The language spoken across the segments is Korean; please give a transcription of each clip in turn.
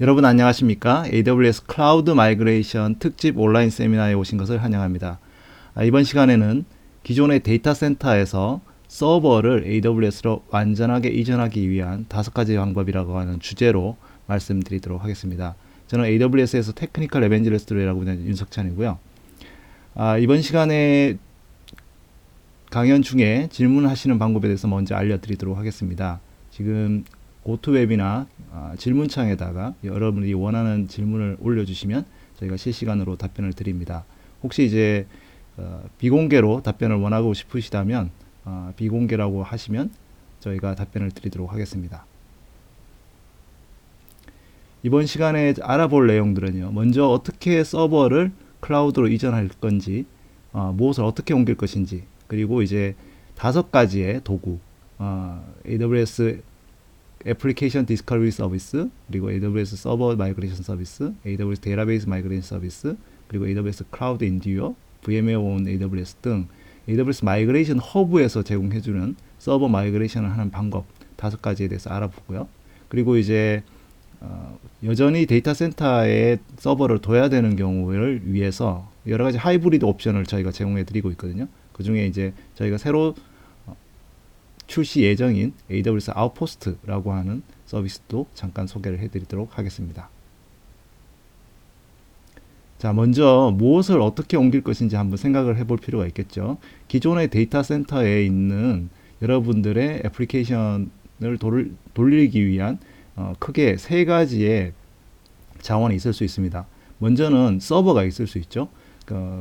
여러분 안녕하십니까? AWS 클라우드 마이그레이션 특집 온라인 세미나에 오신 것을 환영합니다. 이번 시간에는 기존의 데이터 센터에서 서버를 AWS로 완전하게 이전하기 위한 5가지 방법이라고 하는 주제로 말씀드리도록 하겠습니다. 저는 AWS에서 테크니컬 에벤젤리스트라고 하는 윤석찬이고요. 이번 시간에 강연 중에 질문하시는 방법에 대해서 먼저 알려드리도록 하겠습니다. 지금 고토웹이나 질문창에다가 여러분이 원하는 질문을 올려주시면 저희가 실시간으로 답변을 드립니다. 혹시 이제 비공개로 답변을 원하고 싶으시다면 비공개라고 하시면 저희가 답변을 드리도록 하겠습니다. 이번 시간에 알아볼 내용들은요. 먼저 어떻게 서버를 클라우드로 이전할 건지, 무엇을 어떻게 옮길 것인지, 그리고 이제 5가지의 도구, AWS 애플리케이션 디스커버리 서비스, 그리고 AWS 서버 마이그레이션 서비스, AWS 데이터베이스 마이그레이션 서비스, 그리고 AWS 클라우드 인듀어, VMware 온 AWS 등 AWS 마이그레이션 허브에서 제공해주는 서버 마이그레이션을 하는 방법 5가지에 대해서 알아보고요. 그리고 이제 여전히 데이터 센터에 서버를 둬야 되는 경우를 위해서 여러 가지 하이브리드 옵션을 저희가 제공해 드리고 있거든요. 그 중에 이제 저희가 새로 출시 예정인 AWS 아웃포스트라고 하는 서비스도 잠깐 소개를 해드리도록 하겠습니다. 자, 먼저 무엇을 어떻게 옮길 것인지 한번 생각을 해볼 필요가 있겠죠. 기존의 데이터 센터에 있는 여러분들의 애플리케이션을 돌리기 위한 크게 3가지의 자원이 있을 수 있습니다. 먼저는 서버가 있을 수 있죠.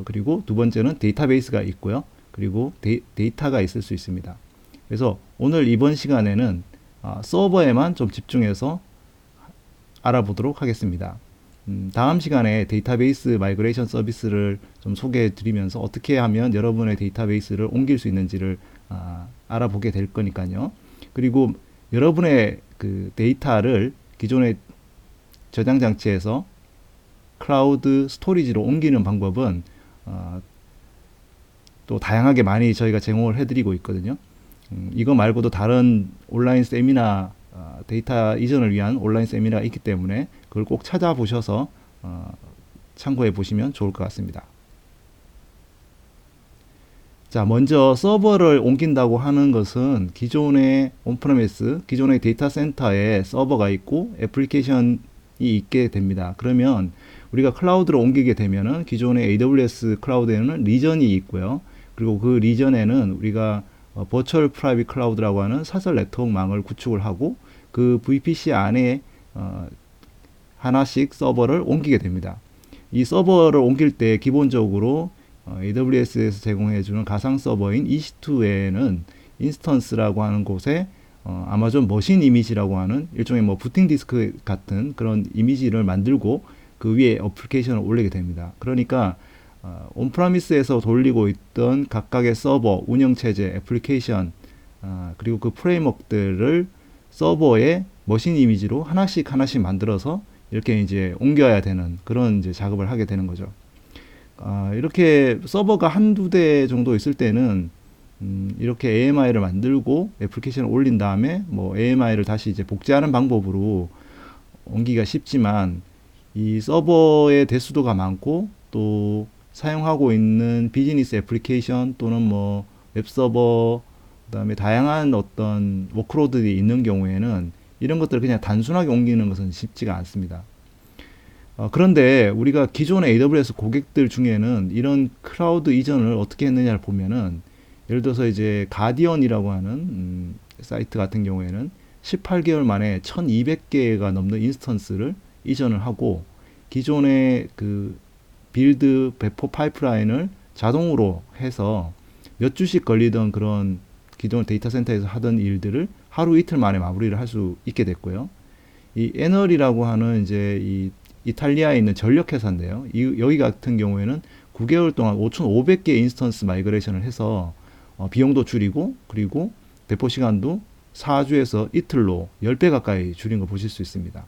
그리고 두 번째는 데이터베이스가 있고요. 그리고 데이터가 있을 수 있습니다. 그래서 오늘 이번 시간에는 서버에만 좀 집중해서 알아보도록 하겠습니다. 다음 시간에 데이터베이스 마이그레이션 서비스를 좀 소개해 드리면서 어떻게 하면 여러분의 데이터베이스를 옮길 수 있는지를 알아보게 될 거니까요. 그리고 여러분의 그 데이터를 기존의 저장 장치에서 클라우드 스토리지로 옮기는 방법은 또 다양하게 많이 저희가 제공을 해드리고 있거든요. 이거 말고도 다른 온라인 세미나, 데이터 이전을 위한 온라인 세미나가 있기 때문에 그걸 꼭 찾아보셔서 참고해 보시면 좋을 것 같습니다. 자, 먼저 서버를 옮긴다고 하는 것은 기존의 온프레미스, 기존의 데이터 센터에 서버가 있고 애플리케이션이 있게 됩니다. 그러면 우리가 클라우드로 옮기게 되면은 기존의 AWS 클라우드에는 리전이 있고요. 그리고 그 리전에는 우리가 버추얼 프라이빗 클라우드라고 하는 사설 네트워크망을 구축을 하고 그 VPC 안에 하나씩 서버를 옮기게 됩니다. 이 서버를 옮길 때 기본적으로 AWS에서 제공해주는 가상 서버인 EC2에는 인스턴스라고 하는 곳에 아마존 머신 이미지라고 하는 일종의 뭐 부팅 디스크 같은 그런 이미지를 만들고 그 위에 어플리케이션을 올리게 됩니다. 그러니까 온프라미스에서 돌리고 있던 각각의 서버, 운영체제, 애플리케이션, 그리고 그 프레임워크들을 서버에 머신 이미지로 하나씩 만들어서 이렇게 이제 옮겨야 되는 그런 이제 작업을 하게 되는 거죠. 이렇게 서버가 한두 대 정도 있을 때는 이렇게 AMI를 만들고 애플리케이션을 올린 다음에 뭐 AMI를 다시 이제 복제하는 방법으로 옮기기가 쉽지만 이 서버의 대수도가 많고 또 사용하고 있는 비즈니스 애플리케이션 또는 뭐 웹서버 그다음에 다양한 어떤 워크로드들이 있는 경우에는 이런 것들을 그냥 단순하게 옮기는 것은 쉽지가 않습니다. 그런데 우리가 기존의 AWS 고객들 중에는 이런 클라우드 이전을 어떻게 했느냐를 보면은 예를 들어서 이제 가디언이라고 하는 사이트 같은 경우에는 18개월 만에 1200개가 넘는 인스턴스를 이전을 하고 기존의 그 빌드 배포 파이프라인을 자동으로 해서 몇 주씩 걸리던 그런 기존 데이터 센터에서 하던 일들을 하루 이틀 만에 마무리를 할 수 있게 됐고요. 이 에널이라고 하는 이제 이 이탈리아에 있는 전력 회사인데요. 여기 같은 경우에는 9개월 동안 5,500개 인스턴스 마이그레이션을 해서 비용도 줄이고 그리고 배포 시간도 4주에서 이틀로 10배 가까이 줄인 거 보실 수 있습니다.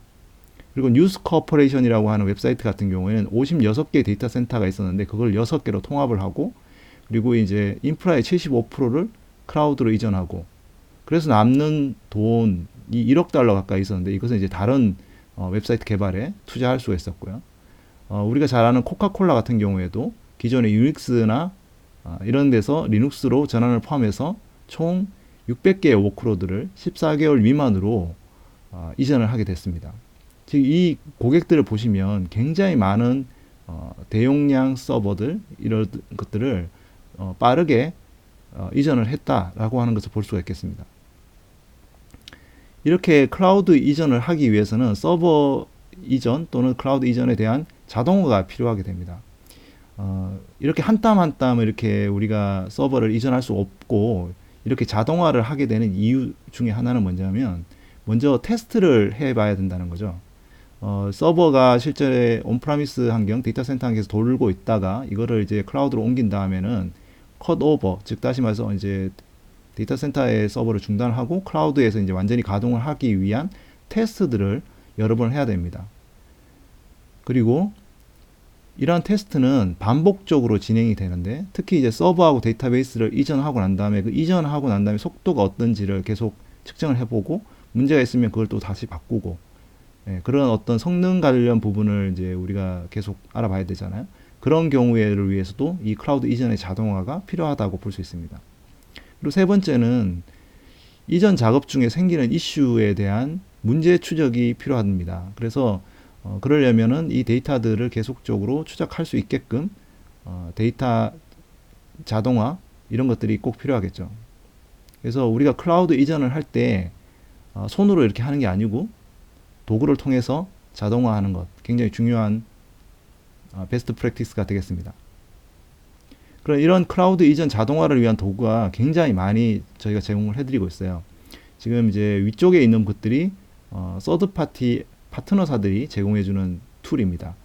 그리고 뉴스 코퍼레이션이라고 하는 웹사이트 같은 경우에는 56개 데이터 센터가 있었는데 그걸 6개로 통합을 하고 그리고 이제 인프라의 75%를 클라우드로 이전하고 그래서 남는 돈이 1억 달러 가까이 있었는데 이것은 이제 다른 웹사이트 개발에 투자할 수가 있었고요. 우리가 잘 아는 코카콜라 같은 경우에도 기존의 유닉스나 이런 데서 리눅스로 전환을 포함해서 총 600개의 워크로드를 14개월 미만으로 이전을 하게 됐습니다. 즉 이 고객들을 보시면 굉장히 많은 대용량 서버들 이런 것들을 빠르게 이전을 했다라고 하는 것을 볼 수가 있겠습니다. 이렇게 클라우드 이전을 하기 위해서는 서버 이전 또는 클라우드 이전에 대한 자동화가 필요하게 됩니다. 이렇게 한 땀 한 땀 이렇게 우리가 서버를 이전할 수 없고 이렇게 자동화를 하게 되는 이유 중에 하나는 뭐냐면 먼저 테스트를 해봐야 된다는 거죠. 서버가 실제 온프라미스 환경, 데이터 센터 환경에서 돌고 있다가 이거를 이제 클라우드로 옮긴 다음에는 컷오버, 즉 다시 말해서 이제 데이터 센터의 서버를 중단하고 클라우드에서 이제 완전히 가동을 하기 위한 테스트들을 여러 번 해야 됩니다. 그리고 이러한 테스트는 반복적으로 진행이 되는데 특히 이제 서버하고 데이터베이스를 이전하고 난 다음에 그 이전하고 난 다음에 속도가 어떤지를 계속 측정을 해보고 문제가 있으면 그걸 또 다시 바꾸고 그런 어떤 성능 관련 부분을 이제 우리가 계속 알아봐야 되잖아요. 그런 경우를 위해서도 이 클라우드 이전의 자동화가 필요하다고 볼 수 있습니다. 그리고 세 번째는 이전 작업 중에 생기는 이슈에 대한 문제 추적이 필요합니다. 그래서 그러려면은 이 데이터들을 계속적으로 추적할 수 있게끔 데이터 자동화 이런 것들이 꼭 필요하겠죠. 그래서 우리가 클라우드 이전을 할 때 손으로 이렇게 하는 게 아니고 도구를 통해서 자동화하는 것 굉장히 중요한 베스트 프랙티스가 되겠습니다. 그럼 이런 클라우드 이전 자동화를 위한 도구가 굉장히 많이 저희가 제공을 해드리고 있어요. 지금 이제 위쪽에 있는 것들이 서드 파티 파트너사들이 제공해주는 툴입니다.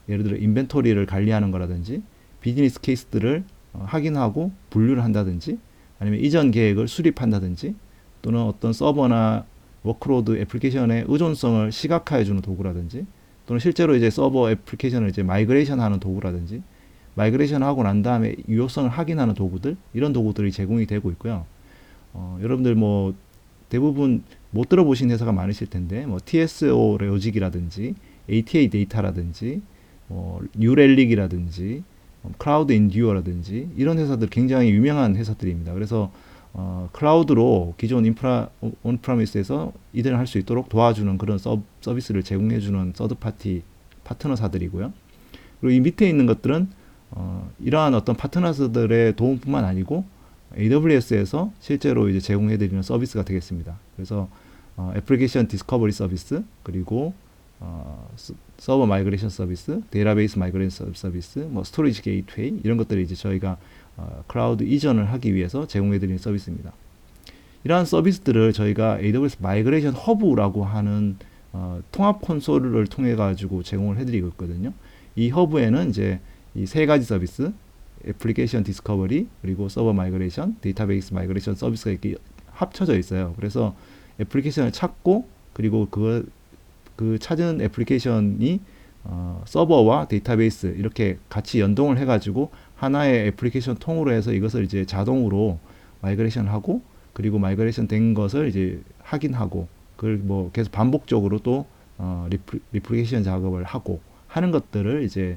예를 들어 인벤토리를 관리하는 거라든지 비즈니스 케이스들을 확인하고 분류를 한다든지 아니면 이전 계획을 수립한다든지 또는 어떤 서버나 워크로드 애플리케이션의 의존성을 시각화해주는 도구라든지 또는 실제로 이제 서버 애플리케이션을 이제 마이그레이션 하는 도구라든지 마이그레이션 하고 난 다음에 유효성을 확인하는 도구들 이런 도구들이 제공이 되고 있고요. 여러분들 뭐 대부분 못 들어보신 회사가 많으실 텐데 뭐 TSO 로직이라든지 ATA 데이터라든지 뉴렐릭이라든지 클라우드 인듀어라든지 이런 회사들 굉장히 유명한 회사들입니다. 그래서 클라우드로 기존 인프라 온프라미스에서 이전을 할 수 있도록 도와주는 그런 서비스를 제공해주는 서드파티 파트너사들이고요. 그리고 이 밑에 있는 것들은 이러한 어떤 파트너들의 도움뿐만 아니고 AWS에서 실제로 이제 제공해드리는 서비스가 되겠습니다. 그래서 애플리케이션 디스커버리 서비스 그리고 서버 마이그레이션 서비스, 데이터베이스 마이그레이션 서비스, 뭐 스토리지 게이트웨이 이런 것들이 이제 저희가 클라우드 이전을 하기 위해서 제공해드리는 서비스입니다. 이러한 서비스들을 저희가 AWS 마이그레이션 허브라고 하는 통합 콘솔을 통해 가지고 제공을 해드리고 있거든요. 이 허브에는 이제 이 세 가지 서비스, 애플리케이션 디스커버리 그리고 서버 마이그레이션, 데이터베이스 마이그레이션 서비스가 이렇게 합쳐져 있어요. 그래서 애플리케이션을 찾고 그리고 그 찾은 애플리케이션이 서버와 데이터베이스 이렇게 같이 연동을 해가지고 하나의 애플리케이션 통으로 해서 이것을 이제 자동으로 마이그레이션 하고 그리고 마이그레이션 된 것을 이제 확인하고 그걸 뭐 계속 반복적으로 또 리플리케이션 작업을 하고 하는 것들을 이제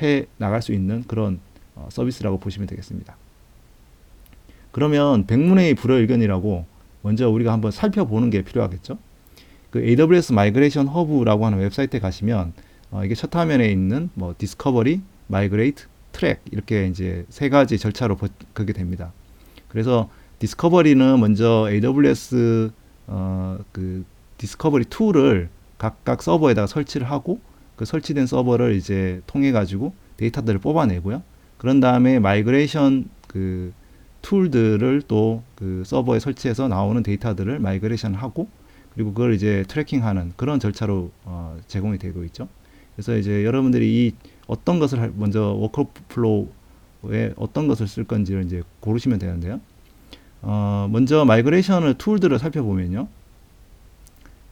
해 나갈 수 있는 그런 서비스라고 보시면 되겠습니다. 그러면 백문의 불여일견이라고 먼저 우리가 한번 살펴보는 게 필요하겠죠. 그 AWS 마이그레이션 허브라고 하는 웹사이트에 가시면 이게 첫 화면에 있는 뭐 디스커버리, 마이그레이트, 트랙 이렇게 이제 세 가지 절차로 보게 됩니다. 그래서 디스커버리는 먼저 AWS 그 디스커버리 툴을 각각 서버에다가 설치를 하고 그 설치된 서버를 이제 통해 가지고 데이터들을 뽑아내고요. 그런 다음에 마이그레이션 그 툴들을 또 그 서버에 설치해서 나오는 데이터들을 마이그레이션 하고 그리고 그걸 이제 트래킹하는 그런 절차로 제공이 되고 있죠. 그래서 이제 여러분들이 이 어떤 것을 먼저 워크플로우에 어떤 것을 쓸 건지를 이제 고르시면 되는데요. 먼저 마이그레이션을 툴들을 살펴보면요.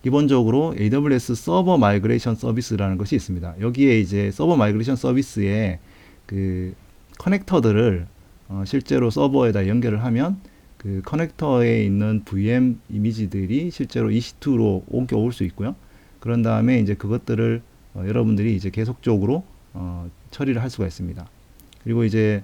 기본적으로 AWS 서버 마이그레이션 서비스라는 것이 있습니다. 여기에 이제 서버 마이그레이션 서비스에 그 커넥터들을 실제로 서버에다 연결을 하면 그 커넥터에 있는 VM 이미지들이 실제로 EC2로 옮겨올 수 있고요. 그런 다음에 이제 그것들을 여러분들이 이제 계속적으로 처리를 할 수가 있습니다. 그리고 이제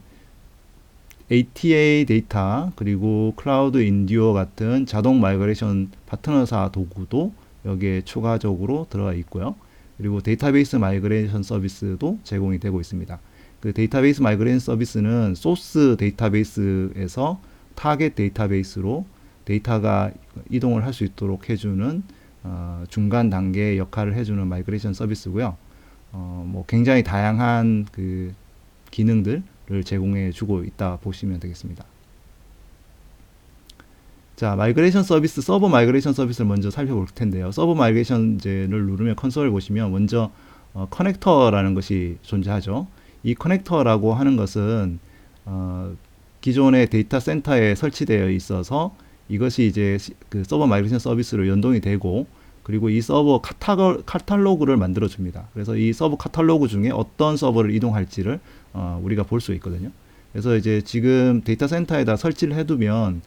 ATA 데이터 그리고 클라우드 인듀어 같은 자동 마이그레이션 파트너사 도구도 여기에 추가적으로 들어가 있고요. 그리고 데이터베이스 마이그레이션 서비스도 제공이 되고 있습니다. 그 데이터베이스 마이그레이션 서비스는 소스 데이터베이스에서 타겟 데이터베이스로 데이터가 이동을 할 수 있도록 해주는 중간 단계 역할을 해주는 마이그레이션 서비스고요. 뭐 굉장히 다양한 그 기능들을 제공해 주고 있다 보시면 되겠습니다. 자, 마이그레이션 서비스, 서버 마이그레이션 서비스를 먼저 살펴볼 텐데요. 서버 마이그레이션제를 누르면 컨솔을 보시면 먼저 커넥터라는 것이 존재하죠. 이 커넥터라고 하는 것은 기존의 데이터 센터에 설치되어 있어서 이것이 이제 그 서버 마이그레이션 서비스로 연동이 되고, 그리고 이 서버 카탈로그를 만들어 줍니다. 그래서 이 서버 카탈로그 중에 어떤 서버를 이동할지를 우리가 볼 수 있거든요. 그래서 이제 지금 데이터 센터에다 설치를 해두면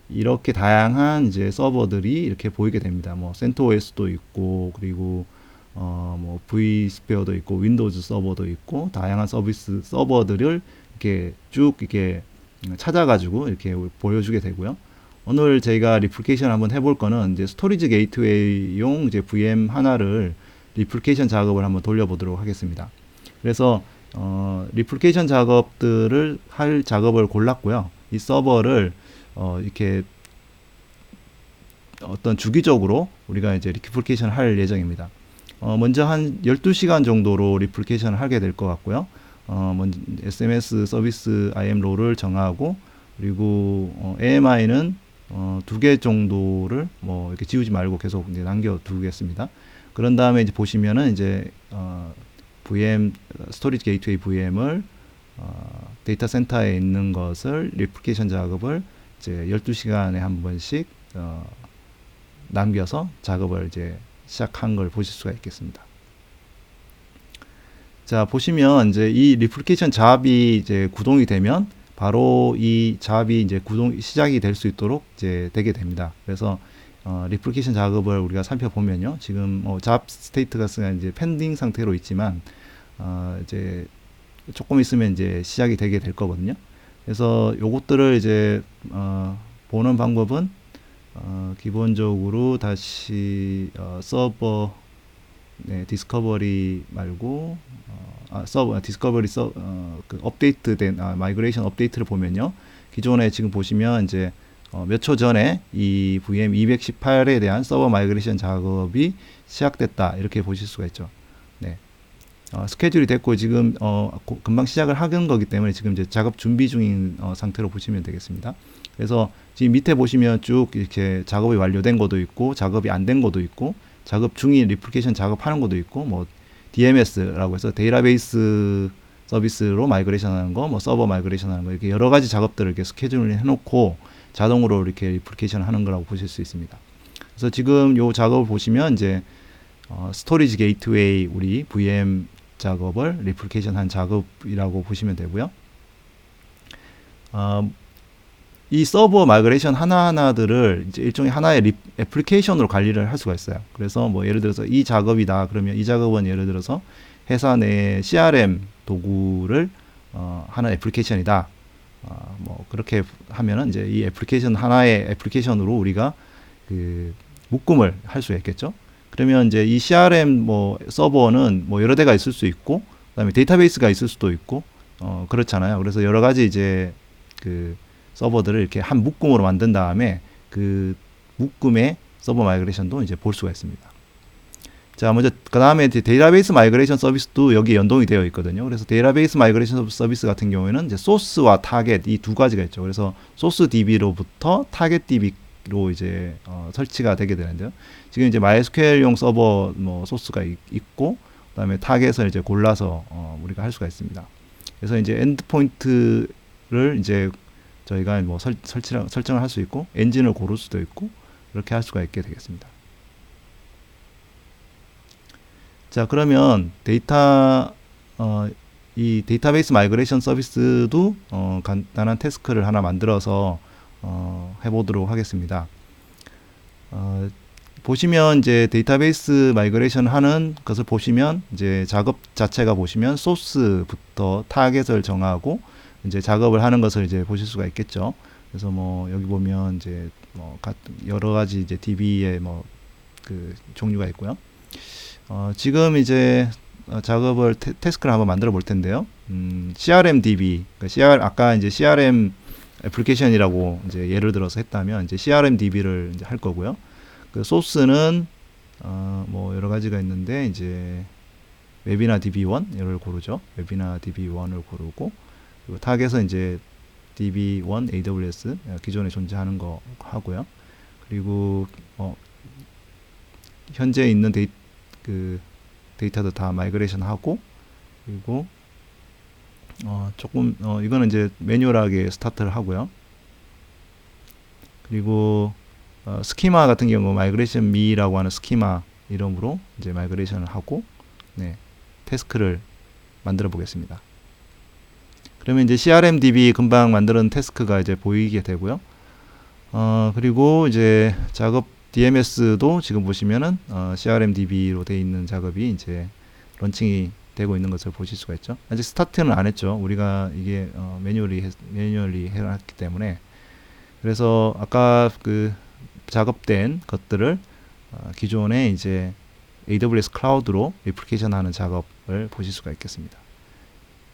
이렇게 다양한 이제 서버들이 이렇게 보이게 됩니다. 뭐 CentOS도 있고, 그리고 뭐 vSphere도 있고, 윈도우즈 서버도 있고, 다양한 서비스 서버들을 이렇게 쭉 이렇게 찾아가지고 이렇게 보여주게 되고요. 오늘 저희가 리플리케이션 한번 해볼 거는 이제 스토리지 게이트웨이용 이제 VM 하나를 리플리케이션 작업을 한번 돌려보도록 하겠습니다. 그래서 리플리케이션 작업들을 할 작업을 골랐고요. 이 서버를 이렇게 어떤 주기적으로 우리가 이제 리플리케이션 할 예정입니다. 먼저 한 12시간 정도로 리플리케이션을 하게 될 것 같고요. 먼저 SMS 서비스 IAM 롤을 정하고, 그리고 AMI는 2개 정도를 뭐 이렇게 지우지 말고 계속 이제 남겨 두겠습니다. 그런 다음에 이제 보시면은 이제 VM 스토리지 게이트웨이 VM을 데이터 센터에 있는 것을 리플리케이션 작업을 이제 12시간에 한 번씩 남겨서 작업을 이제 시작한 걸 보실 수가 있겠습니다. 자, 보시면 이제 이 리플리케이션 잡이 이제 구동이 되면 바로 이 잡이 이제 시작이 될 수 있도록 이제 되게 됩니다. 그래서 리플리케이션 작업을 우리가 살펴보면요, 지금 잡 스테이트가 이제 펜딩 상태로 있지만 이제 조금 있으면 이제 시작이 되게 될 거거든요. 그래서 요것들을 이제 보는 방법은 기본적으로 다시 서버 디스커버리 말고 서버 디스커버리 그 업데이트된 마이그레이션 업데이트를 보면요, 기존에 지금 보시면 이제 몇 초 전에 이 VM 218에 대한 서버 마이그레이션 작업이 시작됐다, 이렇게 보실 수가 있죠. 네. 스케줄이 됐고 지금 금방 시작을 하는 거기 때문에 지금 이제 작업 준비 중인 상태로 보시면 되겠습니다. 그래서 지금 밑에 보시면 쭉 이렇게 작업이 완료된 것도 있고, 작업이 안 된 것도 있고, 작업 중인 리플리케이션 작업하는 것도 있고, 뭐 DMS라고 해서 데이터베이스 서비스로 마이그레이션 하는 거, 뭐 서버 마이그레이션 하는 거, 이렇게 여러 가지 작업들을 이렇게 스케줄을 해놓고 자동으로 이렇게 리플리케이션 하는 거라고 보실 수 있습니다. 그래서 지금 요 작업을 보시면 이제 스토리지 게이트웨이 우리 VM 작업을 리플리케이션 한 작업이라고 보시면 되고요. 이 서버 마이그레이션 하나하나들을 이제 일종의 하나의 애플리케이션으로 관리를 할 수가 있어요. 그래서 뭐 예를 들어서 이 작업이다 그러면 이 작업은 예를 들어서 회사 내 CRM 도구를 하는 애플리케이션이다. 뭐 그렇게 하면은 이제 이 애플리케이션 하나의 애플리케이션으로 우리가 그 묶음을 할 수 있겠죠. 그러면 이제 이 CRM 뭐 서버는 뭐 여러 대가 있을 수 있고, 그다음에 데이터베이스가 있을 수도 있고, 그렇잖아요. 그래서 여러 가지 이제 그 서버들을 이렇게 한 묶음으로 만든 다음에 그 묶음의 서버 마이그레이션도 이제 볼 수가 있습니다. 자, 먼저 그 다음에 이제 데이터베이스 마이그레이션 서비스도 여기 연동이 되어 있거든요. 그래서 데이터베이스 마이그레이션 서비스 같은 경우에는 이제 소스와 타겟 이 두 가지가 있죠. 그래서 소스 DB로부터 타겟 DB로 이제 설치가 되게 되는데요. 지금 이제 MySQL용 서버 뭐 소스가 있고, 그다음에 타겟을 이제 골라서 우리가 할 수가 있습니다. 그래서 이제 엔드포인트를 이제 저희가 뭐 설정을 할 수 있고, 엔진을 고를 수도 있고, 그렇게 할 수가 있게 되겠습니다. 자, 그러면 이 데이터베이스 마이그레이션 서비스도 간단한 태스크를 하나 만들어서 해보도록 하겠습니다. 보시면 이제 데이터베이스 마이그레이션 하는 것을 보시면 이제 작업 자체가 보시면 소스부터 타겟을 정하고 이제 작업을 하는 것을 이제 보실 수가 있겠죠. 그래서 뭐 여기 보면 이제 뭐 여러 가지 이제 DB의 뭐 그 종류가 있고요. 지금 이제 작업을 태스크를 한번 만들어 볼 텐데요. CRM DB, 그러니까 아까 이제 CRM 애플리케이션이라고 이제 예를 들어서 했다면 이제 CRM DB를 이제 할 거고요. 그 소스는 뭐 여러 가지가 있는데 이제 웹이나 DB1을 고르죠. 웹이나 DB1을 고르고 그리고 타겟은 이제 DB1 AWS 기존에 존재하는 거 하고요. 그리고 현재 있는 데이터도 다 마이그레이션 하고 그리고 조금 이거는 이제 매뉴얼하게 스타트를 하고요. 그리고 스키마 같은 경우 마이그레이션 미라고 하는 스키마 이름으로 이제 마이그레이션을 하고 태스크를 만들어 보겠습니다. 그러면 이제 CRM DB 금방 만드는 태스크가 이제 보이게 되고요. 그리고 이제 작업 DMS도 지금 보시면은 CRM DB로 되어 있는 작업이 이제 런칭이 되고 있는 것을 보실 수가 있죠. 아직 스타트는 안 했죠. 우리가 이게 매뉴얼리 해놨기 때문에. 그래서 아까 그 작업된 것들을 기존에 이제 AWS 클라우드로 리플리케이션 하는 작업을 보실 수가 있겠습니다.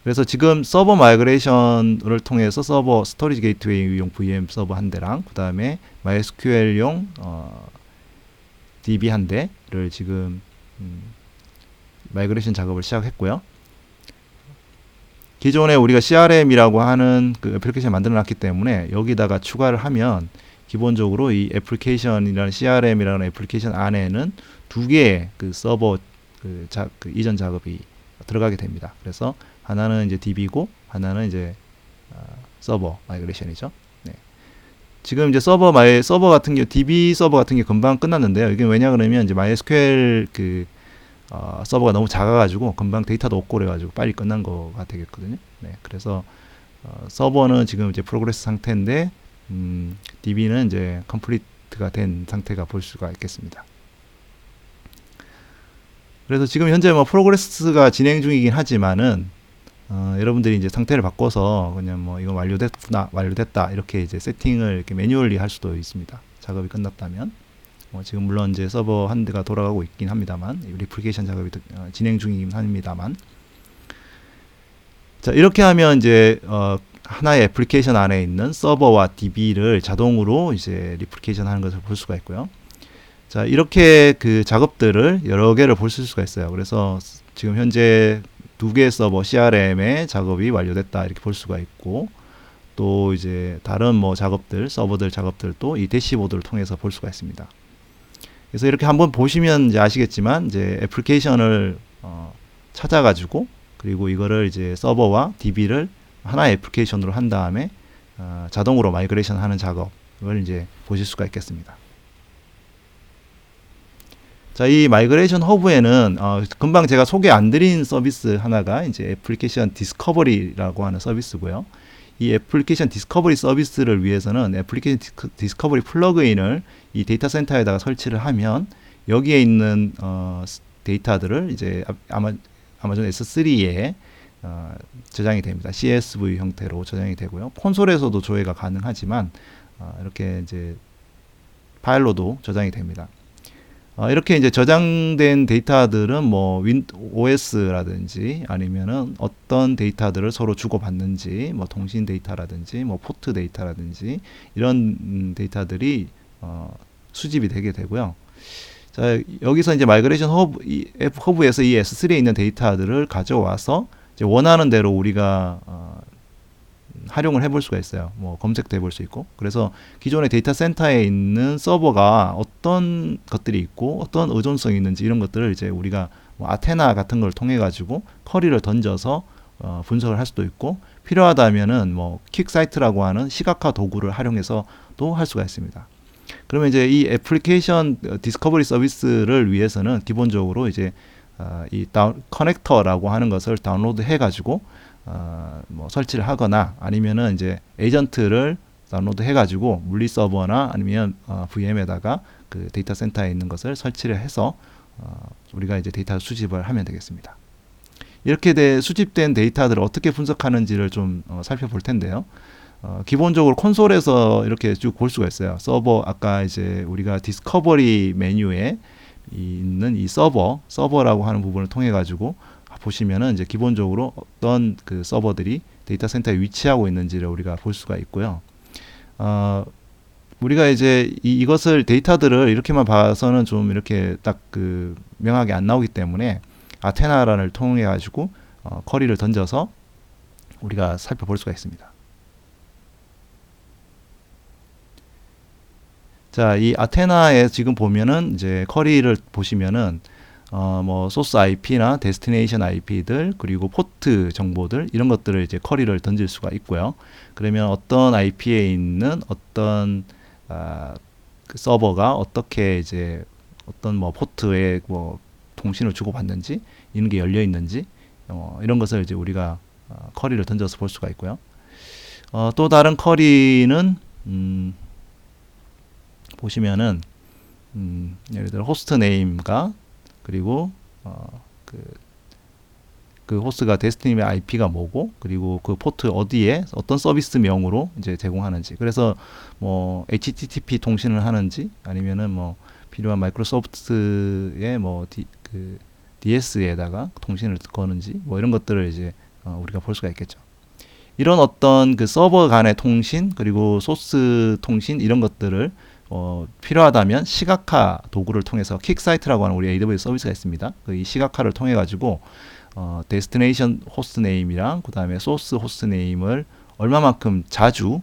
그래서 지금 서버 마이그레이션을 통해서 서버 스토리지 게이트웨이용 VM 서버 한 대랑 그 다음에 MySQL용 DB 한 대를 지금 마이그레이션 작업을 시작했고요. 기존에 우리가 CRM이라고 하는 그 애플리케이션을 만들어 놨기 때문에 여기다가 추가를 하면 기본적으로 이 애플리케이션이라는 CRM이라는 애플리케이션 안에는 두 개의 그 서버 그 이전 작업이 들어가게 됩니다. 그래서 하나는 이제 DB고 하나는 이제 서버 마이그레이션이죠. 네. 지금 이제 서버 같은 경우 DB 서버 같은 게 금방 끝났는데요. 이게 왜냐 그러면 이제 MySQL 서버가 너무 작아가지고 금방 데이터도 없고 그래가지고 빨리 끝난 거가 되겠거든요. 네. 그래서 서버는 지금 이제 프로그레스 상태인데 DB는 이제 컴플리트가 된 상태가 볼 수가 있겠습니다. 그래서 지금 현재 뭐 프로그레스가 진행 중이긴 하지만은 여러분들이 이제 상태를 바꿔서 그냥 뭐 이건 완료됐다 이렇게 이제 세팅을 이렇게 매뉴얼리 할 수도 있습니다. 작업이 끝났다면 지금 물론 이제 서버 한 대가 돌아가고 있긴 합니다만 리플리케이션 작업이 진행 중이긴 합니다만 자 이렇게 하면 이제 하나의 애플리케이션 안에 있는 서버와 DB를 자동으로 이제 리플리케이션 하는 것을 볼 수가 있고요. 자 이렇게 그 작업들을 여러 개를 볼 수가 있어요. 그래서 지금 현재 두 개의 서버 CRM의 작업이 완료됐다 이렇게 볼 수가 있고 또 이제 다른 뭐 서버들 작업들도 이 대시보드를 통해서 볼 수가 있습니다. 그래서 이렇게 한번 보시면 이제 아시겠지만 이제 애플리케이션을 찾아가지고 그리고 이거를 이제 서버와 DB를 하나의 애플리케이션으로 한 다음에 자동으로 마이그레이션 하는 작업을 이제 보실 수가 있겠습니다. 자, 이 마이그레이션 허브에는 금방 제가 소개 안 드린 서비스 하나가 이제 애플리케이션 디스커버리라고 하는 서비스고요. 이 애플리케이션 디스커버리 서비스를 위해서는 애플리케이션 디스커버리 플러그인을 이 데이터 센터에다가 설치를 하면 여기에 있는 데이터들을 이제 아마존 S3에 저장이 됩니다. CSV 형태로 저장이 되고요. 콘솔에서도 조회가 가능하지만 이렇게 이제 파일로도 저장이 됩니다. 이렇게 이제 저장된 데이터들은 뭐 OS라든지 아니면은 어떤 데이터들을 서로 주고받는지 뭐 통신 데이터라든지 뭐 포트 데이터라든지 이런 데이터들이 수집이 되게 되고요. 자, 여기서 이제 마이그레이션 허브에서 이 S3에 있는 데이터들을 가져와서 이제 원하는 대로 우리가 활용을 해볼 수가 있어요. 뭐 검색도 해볼 수 있고. 그래서 기존의 데이터 센터에 있는 서버가 어떤 것들이 있고 어떤 의존성이 있는지 이런 것들을 이제 우리가 뭐 아테나 같은 걸 통해 가지고 쿼리를 던져서 분석을 할 수도 있고 필요하다면은 뭐 퀵사이트라고 하는 시각화 도구를 활용해서도 할 수가 있습니다. 그러면 이제 이 애플리케이션 디스커버리 서비스를 위해서는 기본적으로 이제 이 커넥터라고 하는 것을 다운로드 해 가지고 뭐 설치를 하거나 아니면은 이제 에이전트를 다운로드 해가지고 물리 서버나 아니면 VM에다가 그 데이터 센터에 있는 것을 설치를 해서 우리가 이제 데이터 수집을 하면 되겠습니다. 이렇게 수집된 데이터들을 어떻게 분석하는지를 좀 살펴볼 텐데요. 기본적으로 콘솔에서 이렇게 쭉 볼 수가 있어요. 서버, 아까 이제 우리가 디스커버리 메뉴에 있는 이 서버라고 하는 부분을 통해 가지고 보시면은 이제 기본적으로 어떤 그 서버들이 데이터 센터에 위치하고 있는지를 우리가 볼 수가 있고요. 우리가 이제 이것을 데이터들을 이렇게만 봐서는 좀 이렇게 딱 그 명확하게 안 나오기 때문에 아테나란을 통해 가지고 쿼리를 던져서 우리가 살펴볼 수가 있습니다. 자, 이 아테나에 지금 보면은 이제 쿼리를 보시면은 뭐 소스 IP나 데스티네이션 IP들 그리고 포트 정보들 이런 것들을 이제 쿼리를 던질 수가 있고요. 그러면 어떤 IP에 있는 어떤 그 서버가 어떻게 이제 어떤 뭐 포트에 뭐 통신을 주고받는지 이런 게 열려 있는지 이런 것을 이제 우리가 쿼리를 던져서 볼 수가 있고요. 또 다른 쿼리는 보시면은 예를 들어 호스트 네임과 그리고 그 호스트가 데스티니 IP가 뭐고 그리고 그 포트 어디에 어떤 서비스명으로 이제 제공하는지 그래서 뭐 HTTP 통신을 하는지 아니면은 뭐 필요한 마이크로소프트의 뭐 DS에다가 통신을 거는지 뭐 이런 것들을 이제 우리가 볼 수가 있겠죠. 이런 어떤 그 서버 간의 통신 그리고 소스 통신 이런 것들을 필요하다면 시각화 도구를 통해서 킥사이트라고 하는 우리 AWS 서비스가 있습니다. 이 시각화를 통해 가지고 데스티네이션 호스트 네임이랑 그 다음에 소스 호스트 네임을 얼마만큼 자주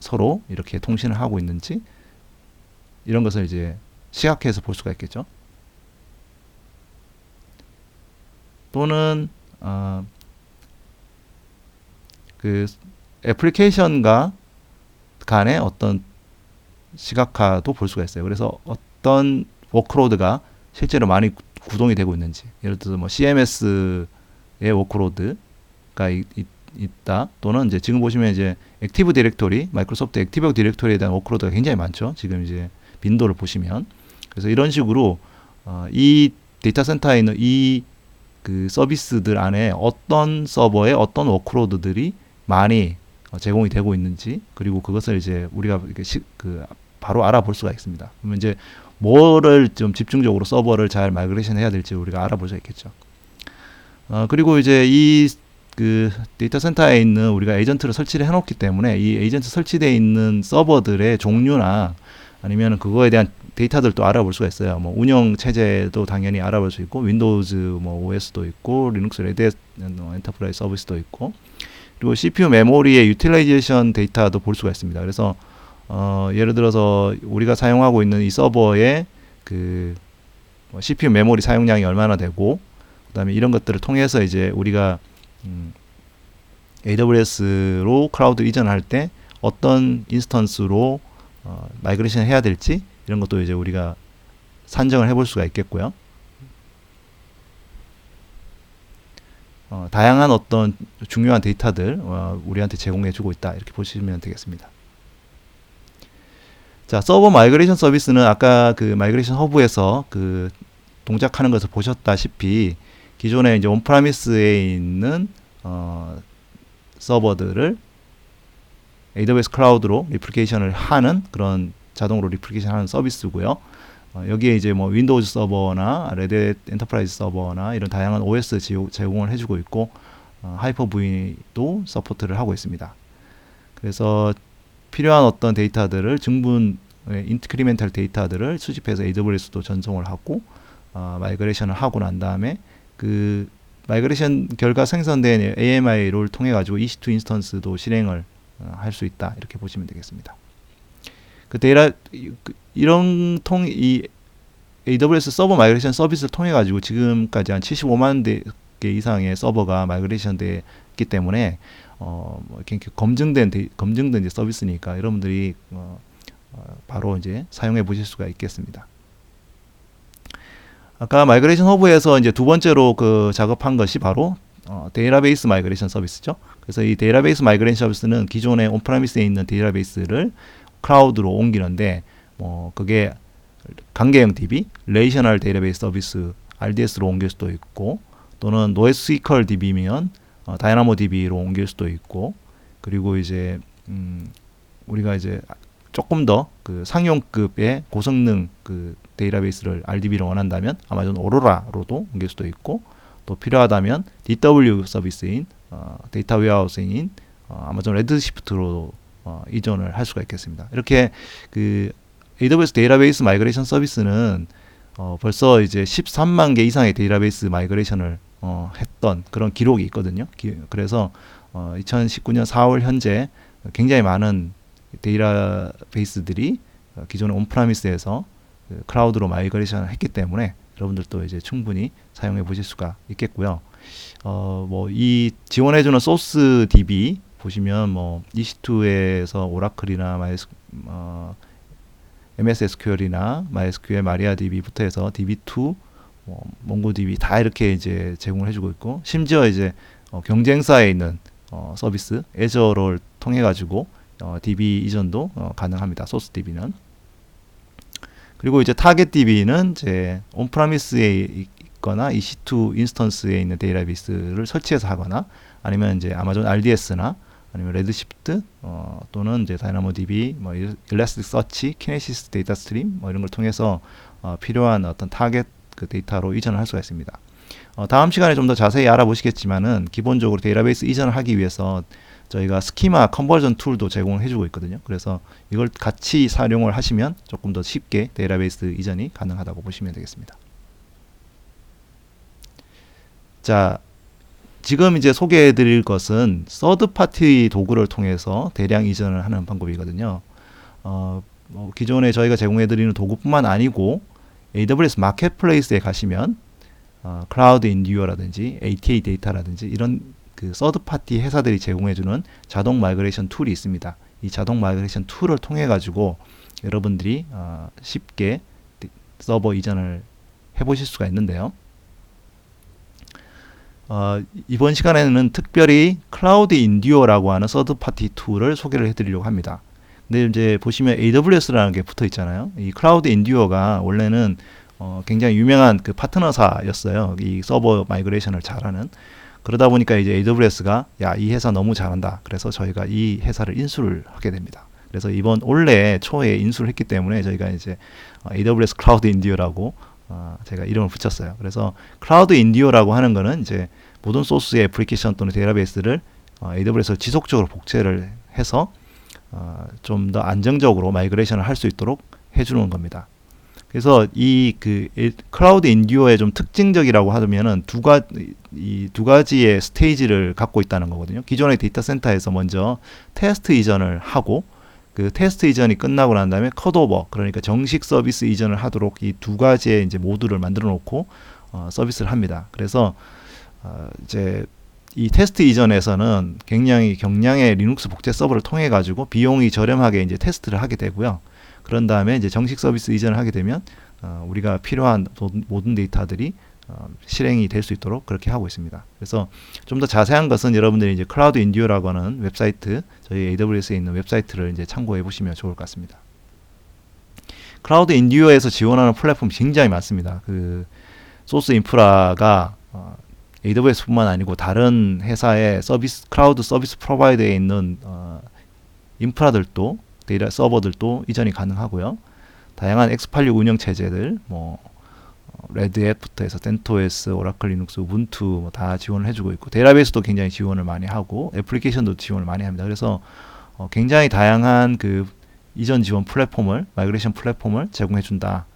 서로 이렇게 통신을 하고 있는지 이런 것을 이제 시각화해서 볼 수가 있겠죠. 또는 그 애플리케이션과 간의 어떤 시각화도 볼 수가 있어요. 그래서 어떤 워크로드가 실제로 많이 구동이 되고 있는지 예를 들어서 뭐 CMS의 워크로드가 있다 또는 이제 지금 보시면 이제 액티브 디렉토리 마이크로소프트 액티브 디렉토리에 대한 워크로드가 굉장히 많죠. 지금 이제 빈도를 보시면 그래서 이런 식으로 이 데이터 센터에 있는 이 그 서비스들 안에 어떤 서버에 어떤 워크로드들이 많이 제공이 되고 있는지 그리고 그것을 이제 우리가 이렇게 바로 알아볼 수가 있습니다. 그러면 이제 뭐를 좀 집중적으로 서버를 잘 마이그레이션 해야 될지 우리가 알아볼 수 있겠죠. 그리고 이제 이 그 데이터 센터에 있는 우리가 에이전트를 설치를 해놓기 때문에 이 에이전트 설치되어 있는 서버들의 종류나 아니면 그거에 대한 데이터들도 알아볼 수가 있어요. 뭐 운영 체제도 당연히 알아볼 수 있고 윈도우즈 뭐 OS도 있고 리눅스 레드 엔터프라이즈 서비스도 있고 그리고 CPU 메모리의 유틸라이제이션 데이터도 볼 수가 있습니다. 그래서 예를 들어서 우리가 사용하고 있는 이 서버의 그 CPU 메모리 사용량이 얼마나 되고 그다음에 이런 것들을 통해서 이제 우리가 AWS로 클라우드 이전할 때 어떤 인스턴스로 마이그레이션 해야 될지 이런 것도 이제 우리가 산정을 해볼 수가 있겠고요. 다양한 어떤 중요한 데이터들 우리한테 제공해주고 있다 이렇게 보시면 되겠습니다. 자, 서버 마이그레이션 서비스는 아까 그 마이그레이션 허브에서 그 동작하는 것을 보셨다시피 기존에 이제 온프라미스에 있는 서버들을 AWS 클라우드로 리플리케이션을 하는 그런 자동으로 리플리케이션 하는 서비스고요. 여기에 이제 뭐 윈도우즈 서버나 레드 엔터프라이즈 서버나 이런 다양한 OS 제공을 해주고 있고 하이퍼V도 서포트를 하고 있습니다. 그래서 필요한 어떤 데이터들을 인크리멘탈 데이터들을 수집해서 AWS도 전송을 하고 마이그레이션을 하고 난 다음에 그 마이그레이션 결과 생성된 AMI를 통해 가지고 EC2 인스턴스도 실행을 할 수 있다 이렇게 보시면 되겠습니다. 그 데이터 이 AWS 서버 마이그레이션 서비스를 통해 가지고 지금까지 한 75만 개 이상의 서버가 마이그레이션 됐기 때문에 검증된 이제 서비스니까 여러분들이 바로 이제 사용해 보실 수가 있겠습니다. 아까 마이그레이션 허브에서 이제 두 번째로 그 작업한 것이 바로 데이터베이스 마이그레이션 서비스죠. 그래서 이 데이터베이스 마이그레이션 서비스는 기존에 온프레미스에 있는 데이터베이스를 클라우드로 옮기는데 그게 관계형 DB, 레이셔널 데이터베이스 서비스 RDS로 옮길 수도 있고 또는 NoSQL DB면 다이나모 DB로 옮길 수도 있고 그리고 이제 우리가 이제 조금 더 그 상용급의 고성능 그 데이터베이스를 RDB를 원한다면 아마존 오로라로도 옮길 수도 있고 또 필요하다면 DW 서비스인 데이터 웨어하우싱인 아마존 레드시프트로 이전을 할 수가 있겠습니다. 이렇게 그 AWS 데이터베이스 마이그레이션 서비스는 벌써 이제 13만 개 이상의 데이터베이스 마이그레이션을 했던 그런 기록이 있거든요. 그래서 2019년 4월 현재 굉장히 많은 데이터베이스들이 기존의 온프라미스에서 클라우드로 마이그레이션을 했기 때문에 여러분들도 이제 충분히 사용해 보실 수가 있겠고요. 뭐 이 지원해주는 소스 DB 보시면 뭐 EC2에서 오라클이나 MS SQL이나 MySQL, MariaDB부터 해서 DB2, 몽고DB 다 이렇게 이제 제공을 해주고 있고 심지어 이제 경쟁사에 있는 서비스 애저를 통해 가지고 DB 이전도 가능합니다. 소스 DB는. 그리고 이제 타겟 DB는 이제 온프라미스에 있거나 EC2 인스턴스에 있는 데이터베이스를 설치해서 하거나 아니면 이제 아마존 RDS나 아니면 레드시프트 또는 이제 다이나모DB, 뭐 일라스틱서치, 키네시스 데이터 스트림 뭐 이런 걸 통해서 필요한 어떤 타겟 그 데이터로 이전을 할 수가 있습니다. 다음 시간에 좀 더 자세히 알아보시겠지만은 기본적으로 데이터베이스 이전을 하기 위해서 저희가 스키마 컨버전 툴도 제공을 해주고 있거든요. 그래서 이걸 같이 사용을 하시면 조금 더 쉽게 데이터베이스 이전이 가능하다고 보시면 되겠습니다. 자, 지금 이제 소개해 드릴 것은 서드 파티 도구를 통해서 대량 이전을 하는 방법이거든요. 뭐 기존에 저희가 제공해 드리는 도구뿐만 아니고 AWS 마켓플레이스에 가시면 클라우드 인듀어라든지 ATA 데이터라든지 이런 그 서드 파티 회사들이 제공해 주는 자동 마이그레이션 툴이 있습니다. 이 자동 마이그레이션 툴을 통해 가지고 여러분들이 쉽게 서버 이전을 해 보실 수가 있는데요. 이번 시간에는 특별히 클라우드 인듀어라고 하는 서드 파티 툴을 소개를 해드리려고 합니다. 근데 이제 보시면 AWS라는 게 붙어 있잖아요. 이 클라우드 인듀어가 원래는 굉장히 유명한 그 파트너사였어요. 이 서버 마이그레이션을 잘하는. 그러다 보니까 이제 AWS가 야, 이 회사 너무 잘한다. 그래서 저희가 이 회사를 인수를 하게 됩니다. 그래서 이번 올해 초에 인수를 했기 때문에 저희가 이제 AWS 클라우드 인듀어라고 제가 이름을 붙였어요. 그래서 클라우드 인듀어라고 하는 거는 이제 모든 소스의 애플리케이션 또는 데이터베이스를 AWS로 지속적으로 복제를 해서 좀 더 안정적으로 마이그레이션을 할 수 있도록 해주는 겁니다. 그래서 이 그 클라우드 인듀어의 좀 특징적이라고 하면은 이 두 가지의 스테이지를 갖고 있다는 거거든요. 기존의 데이터 센터에서 먼저 테스트 이전을 하고 그 테스트 이전이 끝나고 난 다음에 컷오버, 그러니까 정식 서비스 이전을 하도록 이 두 가지의 이제 모듈을 만들어 놓고 서비스를 합니다. 그래서 이제 이 테스트 이전에서는 굉장히 경량의 리눅스 복제 서버를 통해 가지고 비용이 저렴하게 이제 테스트를 하게 되고요. 그런 다음에 이제 정식 서비스 이전을 하게 되면 우리가 필요한 모든 데이터들이 실행이 될 수 있도록 그렇게 하고 있습니다. 그래서 좀 더 자세한 것은 여러분들이 이제 클라우드 인듀어라고 하는 웹사이트, 저희 AWS에 있는 웹사이트를 이제 참고해 보시면 좋을 것 같습니다. 클라우드 인듀어에서 지원하는 플랫폼이 굉장히 많습니다. 그 소스 인프라가 AWS뿐만 아니고 다른 회사의 클라우드 서비스 프로바이더에 있는 인프라들도 데이터 서버들도 이전이 가능하고요. 다양한 x86 운영 체제들, 뭐 레드햇부터 해서 젠토스, 오라클 리눅스, 우분투 뭐 다 지원을 해주고 있고 데이터베이스도 굉장히 지원을 많이 하고 애플리케이션도 지원을 많이 합니다. 그래서 굉장히 다양한 그 이전 지원 플랫폼을 마이그레이션 플랫폼을 제공해 준다.